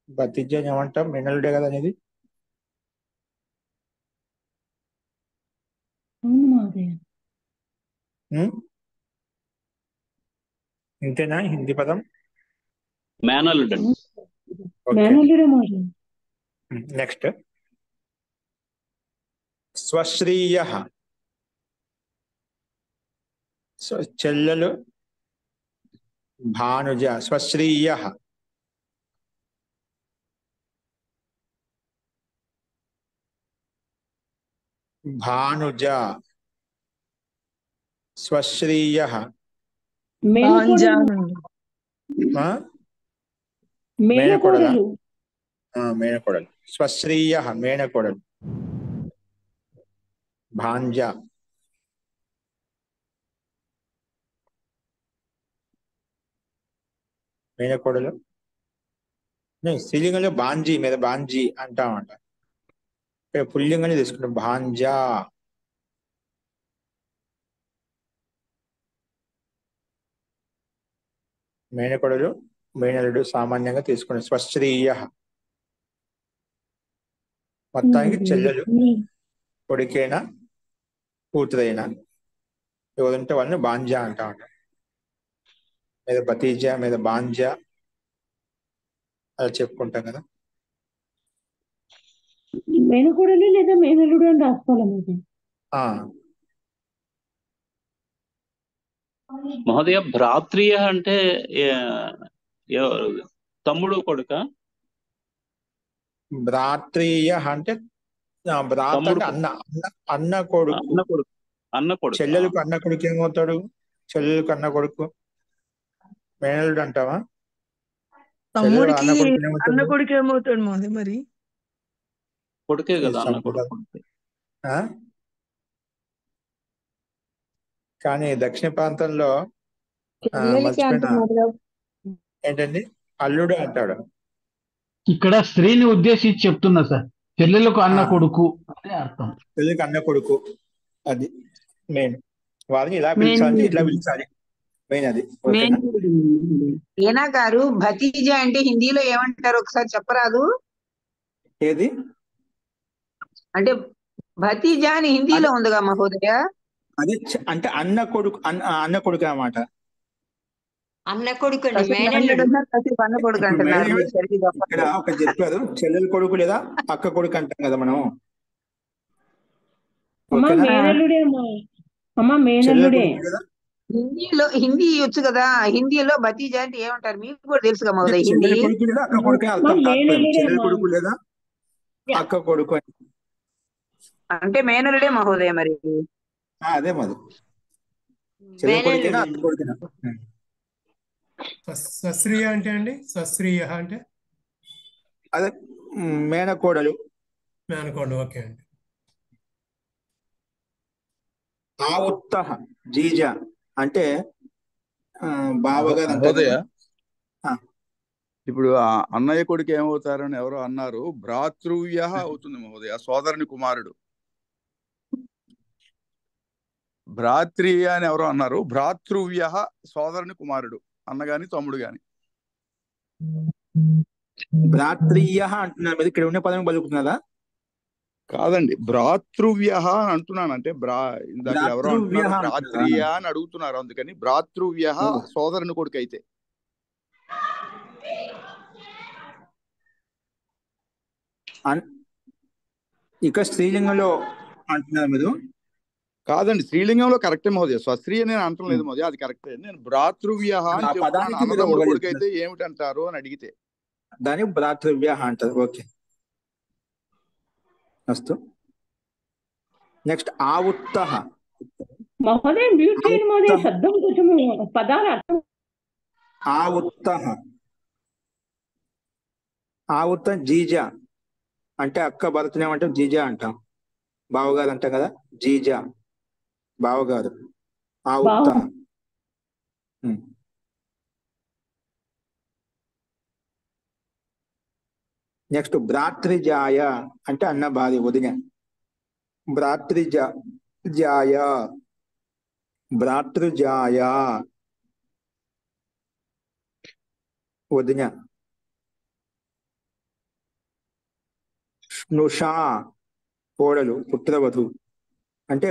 భతీజ ఏమంటాం, మేనల్లుడే కదా అనేది. ఇంతేనా హిందీ పదం? మేనల్లుడు. నెక్స్ట్ స్వశ్రీయ, చెల్లెలు భానుజ. స్వశ్రీయ, భానుజ, స్వశ్రీయ. మేనకోడలు, మేనకోడలు. స్వశ్రీయ మేనకోడలు, భాంజ. మేనకోడలు స్త్రీలింగంలో బాంజీ మీద బాంజీ అంటామంట. ఇక్కడ పుల్లింగానే తీసుకుంటాం, భాంజా. మేనకోడలు, మేనలుడు సామాన్యంగా తీసుకున్నాం. స్వశ్రీయ మొత్తానికి చెల్లెలు, కొడుకైనా కూతురైనా ఎవరుంటే వాళ్ళని బాంజా అంటామంట. మీద భతీజా, మీద బాంజా అలా చెప్పుకుంటాం కదా. మేనకోడలు లేదా మేనలుడు అని రాసుకోవాలి. మహోదయ, భ్రాత్రియ అంటే తమ్ముడు కొడుక? భ్రాత్రియ అంటే భ్రాత అన్న, అన్న కొడుకు. అన్న కొడుకు. చెల్లెలకు అన్న కొడుకు ఏమవుతాడు? చెల్లెలకు అన్న కొడుకు మేనలుడు అంటావా? తమ్ముడికి అన్న కొడుకు ఏమవుతాడు మోదే? మరి కొడుకే కదా అన్న కొడుకు. కానీ దక్షిణ ప్రాంతంలో ఏంటండి అల్లుడు అంటాడు. ఇక్కడ స్త్రీని ఉద్దేశించి చెప్తున్నా సార్. చెల్లెలకు అన్న ఆ, కొడుకు అనే అర్థం. పెళ్ళికి అన్న కొడుకు, అది మెయిన్. వారిని ఇలా పిలిచాలంటే ఇట్లా పిలిచాలి, మెయిన్ అది. ఓకేనా? ఏనా గారు భతీజా అంటే హిందీలో ఏమంటారు ఒకసారి చెప్పరాదు? ఏది అంటే భతీజా అని హిందీలో ఉందిగా మహోదయ. అదే అంటే అన్న కొడుకు, అన్న కొడుకు అన్నమాట. అన్న కొడుకు అండి, కాసేపు మేనల్లుడు. నాన్నడున్నారు, కాసేపు అన్న కొడుకు ఇప్పుడు అంటున్నారు. మెయిన్ మీరు సరిగ్గా ఇక్కడ చెప్పట్లేదు. ఒక చెప్పారు, చెల్లెల కొడుకు లేదా అక్క కొడుకు అంటాం కదా మనం. అమ్మా ఓకేనా? మేనల్లుడే అమ్మా. అమ్మా చెల్లెల మేనల్లుడే. కొడుకు లేదా హిందీ వచ్చు కదా, హిందీలో భతీజా అంటే ఏమంటారు మీకు కూడా తెలుసుగా అంటే మహోదయ హిందీ. చెల్లెల కొడుకు లేదా అక్క కొడుకు అని అమ్మా అర్థం తాత్పర్యం. మేనల్లుడే చెల్లెల అమ్మా. కొడుకు లేదా అక్క కొడుకు అని. అంటే మేనలుడే మహోదయ మరి. అదే మరి, చెల్లెల కొడుకైనా మేనల్లుడు అక్క కొడుకునా. సస్త్రీయ అంటే అండి, సస్త్రీయ అంటే అదే మేనకోడలు. మేనకోండి. ఓకే అండి. ఆ ఉత్తహ జీజ అంటే బావగారు అంటారు మహోదయ, కదా. ఆ, ఇప్పుడు ఆ అన్నయ్య కొడుకు ఏమవుతారని ఎవరో అన్నారు. భ్రాతృవ్య అవుతుంది మహోదయ, సోదరుని కుమారుడు. భ్రాత్రియ అని ఎవరో అన్నారు. భ్రాతృవ్య సోదరుని కుమారుడు, అన్నగాని తమ్ముడు గాని. భ్రాత్రీయ అంటున్నారు మీరు, ఇక్కడ ఉన్న పదం పలుకుతున్నారా? కాదండి, భ్రాతృవ్య అని అంటున్నాను. అంటే ఇందాక ఎవరో భ్రాతృవ్య అంటున్నారు అంటున్నారా? భ్రాత్రియ అని అడుగుతున్నారు, అందుకని భ్రాతృవ్య సోదరుని కొడుకు అయితే. ఇక స్త్రీలింగంలో అంటున్నారు మీరు. కాదండి, స్త్రీలింగంలో కరెక్టే మహోదయ. స్వస్త్రీ నేను అంటం లేదు మహోదయ, అది కరెక్టే. నేను భ్రాతృవ్య అని ఆ చెప్తున్నాను. పదానికి మీరు అన్నదమ్ముడు ఒకటి కొడుకు అయితే చెప్తున్నారు, ఏమిటంటారు అని అడిగితే. దాన్ని భ్రాతృవ్య అంటారు. ఓకే, అస్తు. నెక్స్ట్ ఆ ఉత్తహ. మహోదయ మ్యూట్ చేయండి మహోదయ, శబ్దం కొంచెం పదాలు అర్థం. ఆ ఉత్తహ, ఆ ఉత్త జీజా అంటే అక్క భర్తనే అంటాం, జీజా అంటాం. బావగారు అంటాం కదా, జీజా బావగారు. ఆ ఉత్తహ. నెక్స్ట్ భ్రాతృజాయ అంటే అన్న భార్య, వదిన. భ్రాతృజాయ, భ్రాతృజాయ వదిన. స్నుషా కోడలు, పుత్రవధు అంటే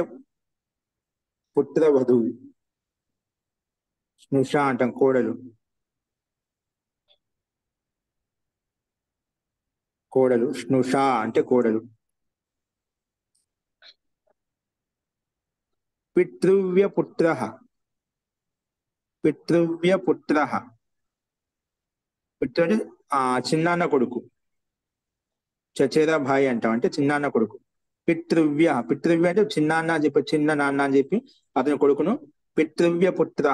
పుత్రవధు. స్నుషా అంటాం కోడలు, కోడలు. స్నుషా అంటే కోడలు. పితృవ్యపుత్ర, పితృవ్యపుత్ర. పితృ అంటే చిన్నాన్న కొడుకు, చచేరా భాయ్ అంటాం, అంటే చిన్నాన్న కొడుకు. పితృవ్య, పితృవ్య అంటే చిన్నాన్న అని చెప్పి, చిన్న నాన్న అని చెప్పి అతని కొడుకును పితృవ్యపుత్ర.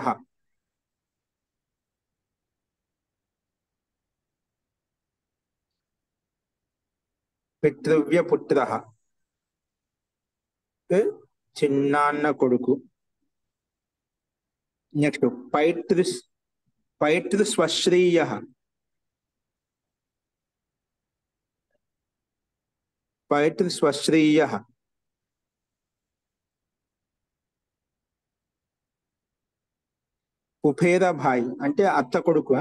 పితృవ్యపుత్ర చిన్నాన్న కొడుకు. నెక్స్ట్ పైతృస్వశ్రీయ, పైతృస్వశ్రీయ. కుఫేర భాయ్ అంటే అత్త కొడుకు.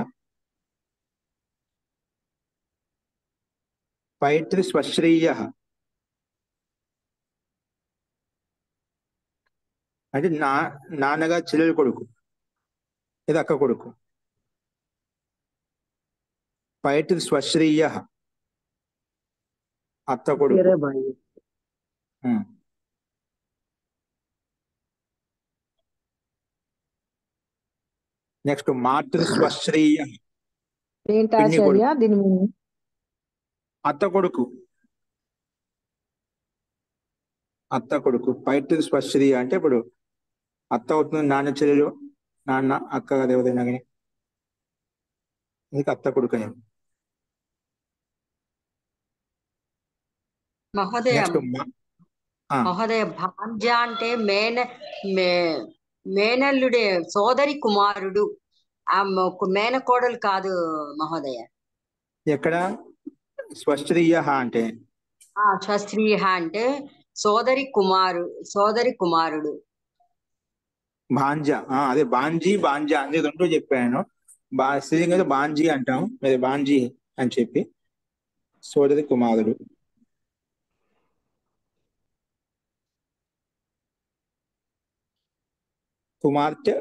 పైతృస్వశ్రీయ అంటే నాన్నగా చెల్లెలు కొడుకు, ఇది అక్క కొడుకు. పైతృస్వశ్రీయ అత్త కొడుకు. నెక్స్ట్ మాతృస్వశ్రీయ, ఏంటాచార్య దీని అత్త కొడుకు, అత్త కొడుకు. పైతృస్వశ్రీయ అంటే ఇప్పుడు అత్త అవుతుంది, నాన్న చెల్లెలు, నాన్న అక్క కదా ఎవరైనా కానీ, ఇది అత్త కొడుకు అని. మహోదయ, నెక్స్ట్ మహోదయ భాంజ అంటే మేనల్లుడే, సోదరి కుమారుడు. ఆ మేనకోడలు కాదు మహోదయ. ఎక్కడ స్వస్త్రీయ అంటే స్వస్త్రీయ అంటే సోదరి కుమారుడు. భాంజ. అదే బాంజీ బాంజా అనేది రెండో చెప్పాను. స్త్రీలింగం అయితే బాంజీ అంటాం, లేదా బాంజీ అని చెప్పి సోదరి కుమారుడు. కుమార్తె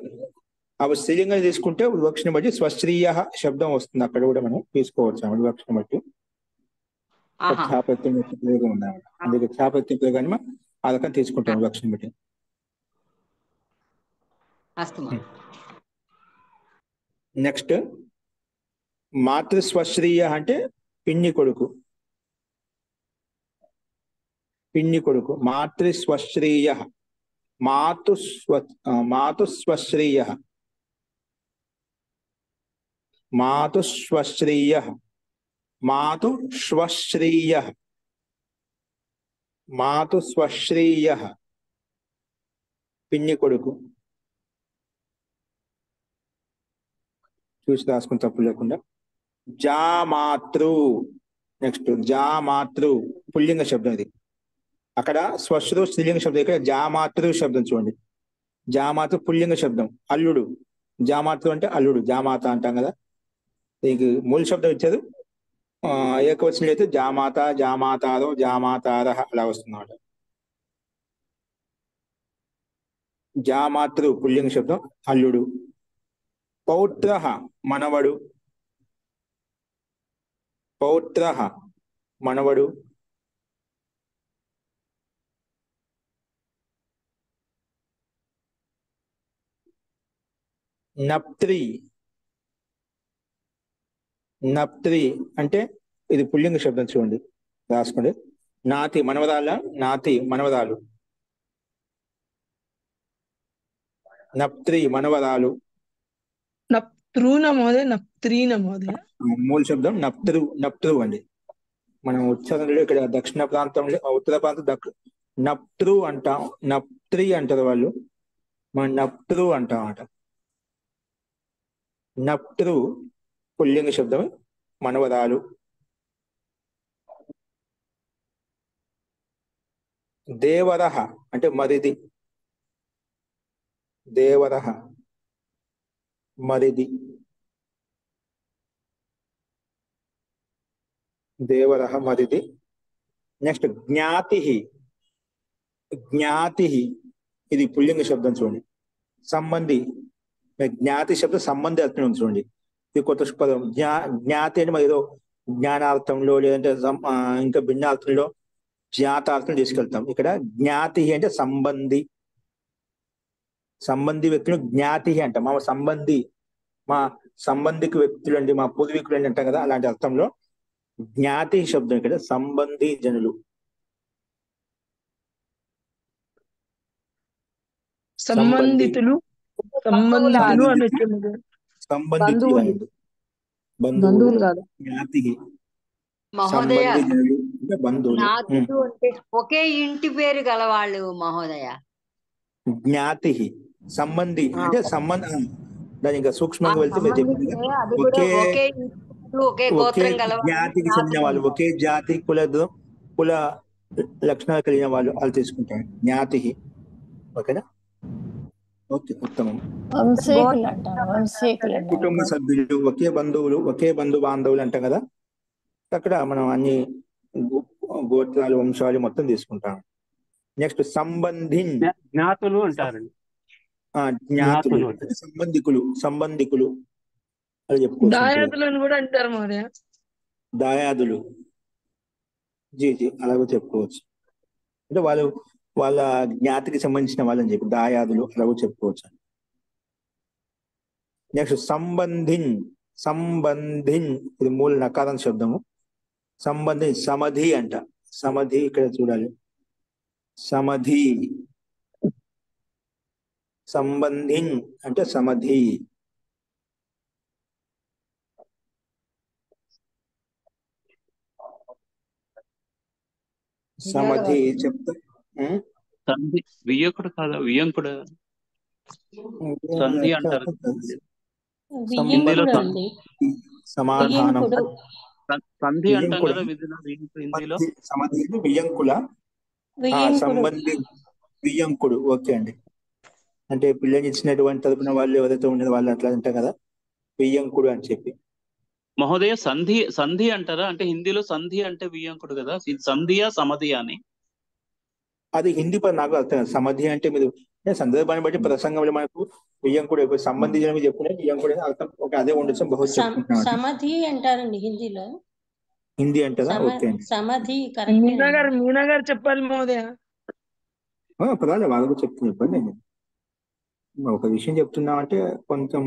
అవి స్త్రీలింగం తీసుకుంటే వివక్షను బట్టి స్వస్త్రీయ శబ్దం వస్తుంది. అక్కడ కూడా మనం తీసుకోవచ్చు వివక్షను బట్టి. ఛాపత్యం యొక్క ప్రయోగం ఉందన్నమాట. అందుకే ఛాపత్యం ప్రయోగాన్ని మనం ఆ రకం తీసుకుంటాం వివక్షను బట్టి. నెక్స్ట్ మాతృస్వశ్రీయ అంటే పిన్ని కొడుకు. మాతృస్వశ్రీయ మాతుస్వశ్రీయ పిన్ని కొడుకు. చూసి రాసుకుని తప్పు లేకుండా. జామాతృ. నెక్స్ట్ జామాతృ పుల్లింగ శబ్దం ఇది. అక్కడ స్వశ్రు స్త్రీలింగ శబ్దం, ఇక్కడ జామాతృ శబ్దం చూడండి. జామాతృ పుల్లింగ శబ్దం, అల్లుడు. జామాతృ అంటే అల్లుడు, జామాత అంటాం కదా. దీనికి మూల శబ్దం ఇచ్చారు. ఏకవచనం అయితే జామాత, జామాతారో, జామాతార అలా వస్తుందన్నమాట. జామాతృ పుల్లింగ శబ్దం, అల్లుడు. పౌత్ర మనవడు. నప్త్రి అంటే ఇది పుల్లింగ శబ్దం చూడండి, రాసుకోండి. నాతి మనవరాలు. నప్త్రి మనవరాలు. మూల శబ్దం నప్తృ అండి. మనం ఉచ్చారణలో ఇక్కడ దక్షిణ ప్రాంతంలో, ఉత్తర ప్రాంతం నప్తృ అంటాం, నప్త్రి అంటారు వాళ్ళు, మనం నప్తృ అంటాం అట. నప్తృ పుల్లింగ శబ్దం, మనవరాలు. దేవరః అంటే మరిది. దేవరః మరిది. నెక్స్ట్ జ్ఞాతి. ఇది పుల్లింగ శబ్దం చూడండి, సంబంధి. జ్ఞాతి శబ్దం సంబంధి అర్థం ఉంది చూడండి. ఇది కొత్త పదం. జ్ఞాతి అంటే మరి ఏదో జ్ఞానార్థంలో లేదంటే ఇంకా భిన్నార్థంలో జ్ఞాతార్థం తీసుకెళ్తాం. ఇక్కడ జ్ఞాతి అంటే సంబంధి వ్యక్తులు జ్ఞాతి అంట. మా సంబంధిక వ్యక్తులు అండి, మా పూర్వీకులు అండి అంటాం కదా, అలాంటి అర్థంలో జ్ఞాతి శబ్దం ఇక్కడ సంబంధి జనులు. సంబంధితులు బంధువులు కాదు. మహోదయ, జ్ఞాతులు అంటే ఒకే ఇంటి పేరు గలవాళ్ళు మహోదయ. జ్ఞాతి సంబంధి అంటే సంబంధం. దాని ఇంకా సూక్ష్మంగా వెళ్తే మీరు చెప్పింది ఒకే జాతికి చెందిన వాళ్ళు, ఒకే జాతి కుల లక్షణాలు కలిగిన వాళ్ళు తీసుకుంటారు జ్ఞాతి. ఓకేనా? ఓకే, ఉత్తమం. కుటుంబ సభ్యులు, ఒకే బంధు బాంధవులు అంటాం కదా, అక్కడ మనం అన్ని గోత్రాలు వంశాలు మొత్తం తీసుకుంటాం. నెక్స్ట్ జ్ఞాతులు అంటారండి. జ్ఞాతులు సంబంధికులు అది చెప్పుకోవచ్చు. దాయాదులను కూడా అంటారు మహోదయ. దాయాదులు జీ అలాగే చెప్పుకోవచ్చు. అంటే వాళ్ళ జ్ఞాతికి సంబంధించిన వాళ్ళని చెప్పి దాయాదులు అలాగే చెప్పుకోవచ్చు. నెక్స్ట్ సంబంధిన్ ఇది మూల నకారం శబ్దము. సమధి అంట. సమధి ఇక్కడ చూడాలి. సంబంధిన్ అంటే సమధి. సమధి చెప్తా. వియ్యకుడు కాదా? వియ్యంకుడు సంధి అంటారు. సమాధానం సంధి అంటాం వియ్యంకుడ కదా హిందీలో. సమాధి వియ్యంకుల సంబంధి వియ్యంకుడు. ఓకే అండి. అంటే పిల్లని ఇచ్చినటువంటి తరపున వాళ్ళు ఎవరైతే ఉండేది వాళ్ళు అట్లా అంటారు కదా, వియ్యంకుడు అని చెప్పి. మహోదయ సంధి అంటారా? అంటే హిందీలో సంధి అంటే వియ్యంకుడు కదా, ఇది సంధియా సమధియా అని. అది హిందీ పని నాకు అర్థం కాదు. సమాధి అంటే మీరు సందర్భాన్ని బట్టి ప్రసంగంలో మనకు వియ్యంకుడు సంబంధించిన చెప్పుకునే వియ్యంకుడు అర్థం ఒక అదే ఉండొచ్చు. బహుశా చెప్పుకుంటున్నాను. సమాధి అంటారండి హిందీలో. హిందీ అంటారా? ఓకే అండి. సమాధి మీనా గారు చెప్పాలి మహోదయ. పర్వాలేదు, వాళ్ళకు చెప్పండి. ఒక విషయం చెప్తున్నామంటే కొంచెం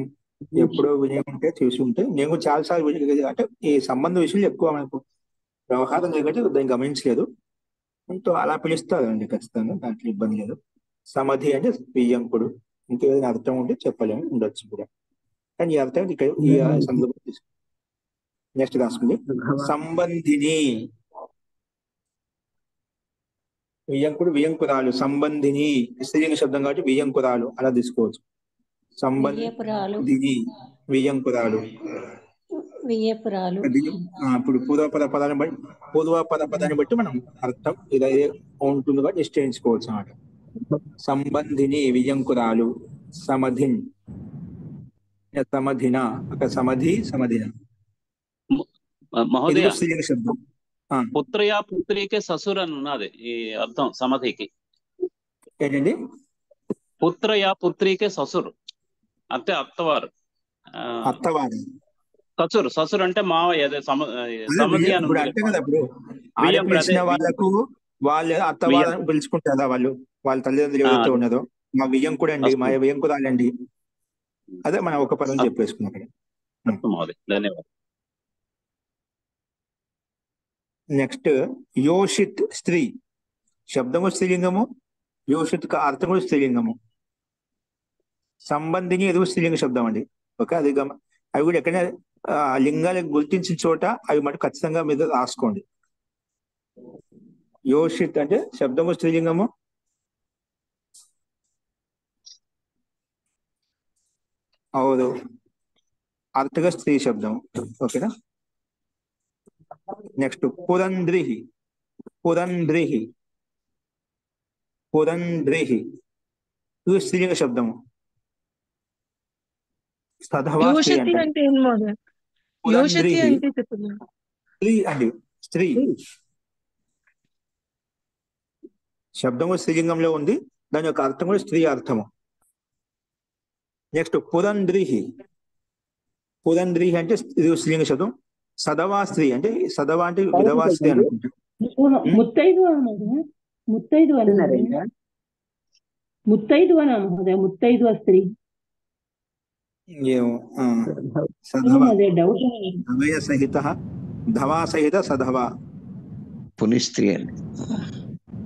ఎప్పుడో వినే ఉంటే చూసి ఉంటే నేను కూడా చాలాసార్లు విని, అంటే ఈ సంబంధ విషయాలు ఎక్కువ మనకు వ్యవహారం లేకపోతే దాన్ని గమనించలేదు. అలా పిలుస్తారండి ఖచ్చితంగా, దాంట్లో ఇబ్బంది లేదు. సమాధి అంటే వియ్యంకుడు. ఇంకేదైనా అర్థం ఉంటే చెప్పలేము, ఉండొచ్చు కూడా. కానీ ఈ అర్థం ఇక్కడ ఈ సందర్భం తీసుకు. నెక్స్ట్ రాసుకుంది సంబంధిని. వియ్యంకుడు వియ్యంకురాలు. సంబంధిని స్త్రీలింగ శబ్దం కాబట్టి వియ్యంకురాలు అలా తీసుకోవచ్చు. సంబంధిని వియ్యంకురాలు. ఇప్పుడు పూర్వపద పదాన్ని బట్టి మనం అర్థం ఇదే ఉంటుంది కాబట్టి నిశ్చయించుకోవచ్చు అన్నమాట. సంబంధిని వియ్యంకురాలు. సమధిన్ సమధిన ఒక సమధి సమధిన మహోదయ స్త్రీలింగ శబ్దం. పుత్రయా పుత్రికే ససుర్ అని ఉన్నది ఈ అర్థం సమధికి. ఏంటండి? పుత్రయా పుత్రికే ససుర్ అంటే అత్తవారు. అత్తవారు ససుర్ అంటే మావయ్య. సమధి అని అంటే కదా ఇప్పుడు పిలిచిన వాళ్ళకు వాళ్ళు అత్తవారు పిలుచుకుంటారా, వాళ్ళ తల్లిదండ్రులు ఎవరైతే ఉన్నదో మా వియ్యంకుడు అండి, మా వియ్యంకురాలండి. అదే మనం ఒక పదం చెప్పేసుకున్నాం అక్కడ. ధన్యవాదాలు. నెక్స్ట్ యోషిత్ స్త్రీ. శబ్దము స్త్రీలింగము, యోషిత్ అర్థము స్త్రీలింగము. సంబంధిని ఎదుగు స్త్రీలింగ శబ్దం అండి. ఓకే, అది అవి కూడా ఎక్కడైనా లింగాలకు గుర్తించిన చోట అవి మటు ఖచ్చితంగా మీద రాసుకోండి. యోషిత్ అంటే శబ్దము స్త్రీలింగము, అవును అర్థగా స్త్రీ శబ్దం. ఓకేనా? నెక్స్ట్ పురంధ్రిహి. పురంధ్రిహి పురంధ్రిహి ఇది స్త్రీలింగ శబ్దము. సధవా స్త్రీ అంటే స్త్రీ అండి. స్త్రీ శబ్దము స్త్రీలింగంలో ఉంది, దాని యొక్క అర్థం కూడా స్త్రీ అర్థము. నెక్స్ట్ పురంధ్రిహి. పురంధ్రిహి అంటే ఇది స్త్రీలింగ శబ్దం. సదవా స్త్రీ అంటే సదవా అంటే విధవా స్త్రీ అనుకుంటా. ముత్తైదు ముత్తైదు ముత్తైదు అనా మహోదయ? ముత్తైదు స్త్రీ సహిత ధవా సహిత సధవా పుణ్యస్త్రీ అండి.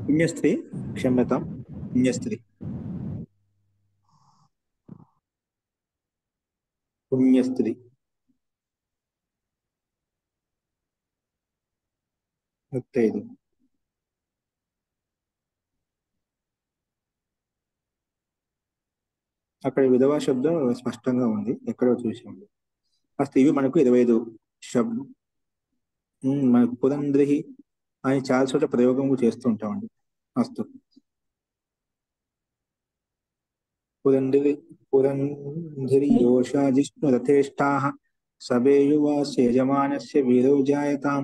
పుణ్యస్త్రీ, క్షమ్యతాం, పుణ్యస్త్రీ. పుణ్యస్త్రీ ముత్తైదు. అక్కడ విధవా శబ్దం స్పష్టంగా ఉంది, ఎక్కడో చూసాము. ఫస్ట్ ఇవి మనకు 25 శబ్దం. మనకు పురంధ్రిహి అని చాలా చోట్ల ప్రయోగం చేస్తూ ఉంటామండి. అస్తు పురంధ్రి యోషా జిష్ణు రథేష్టాః సవేయువాస్య యజమానస్య వీరో జాయతాం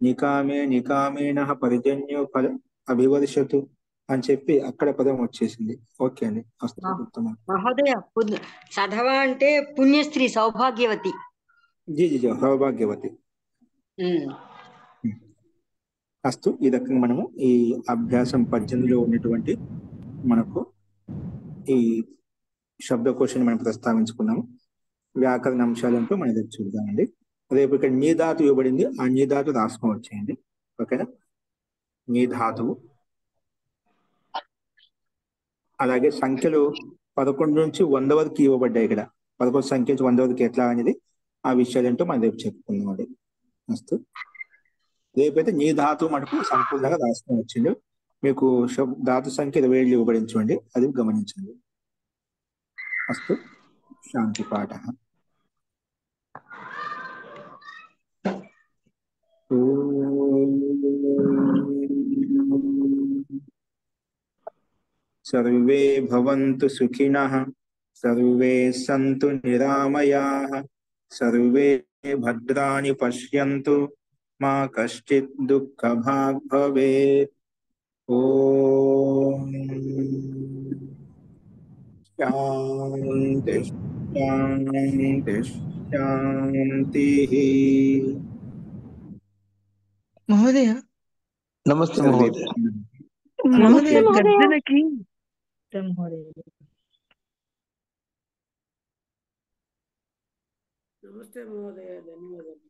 నికామే నికామేనః పరిజన్యో అభివర్షతు అని చెప్పి అక్కడ పదం వచ్చేసింది. ఓకే అండి. మహోదయ సధవ అంటే పుణ్యస్త్రీ, సౌభాగ్యవతి. జీ జీ సౌభాగ్యవతి. అస్తు ఈ రకంగా మనము ఈ అభ్యాసం 18లో ఉన్నటువంటి మనకు ఈ శబ్దకోశాన్ని మనం ప్రస్తావించుకున్నాము. వ్యాకరణ అంశాలంటూ మనం ఇది చూద్దామండి. రేపు ఇక్కడ నీ ధాతు ఇవ్వబడింది, ఆ నీ ధాతు రాసుకొని వచ్చేయండి. ఓకేనా? నీ ధాతువు. అలాగే సంఖ్యలు 11 నుంచి 100 వరకు ఇవ్వబడ్డాయి. ఇక్కడ 11 సంఖ్య నుంచి 100 వరకు ఎట్లా అనేది ఆ విషయాలు ఏంటో మనం రేపు చెప్పుకుందాం అండి. అస్తు రేపైతే నీ ధాతు మనకు సంపూర్ణంగా రాసుకొని వచ్చిండు. మీకు ధాతు సంఖ్య 27 ఇవ్వబడింది చూడండి, అది గమనించండి. అస్తు శాంతి పాఠ. सर्वे भवन्तु सुखिनः, सर्वे सन्तु निरामयाः, सर्वे भद्राणि पश्यन्तु, मा कश्चित् दुःखभाग् भवेत्। ॐ शान्ति शान्ति शान्तिः। మహోదయ నమస్తే सर्वे మహోదయ. మహోదయ మహోదయ. గర్జనకి మహోదయ నమస్తే మహోదయ, ధన్యవాదాలు.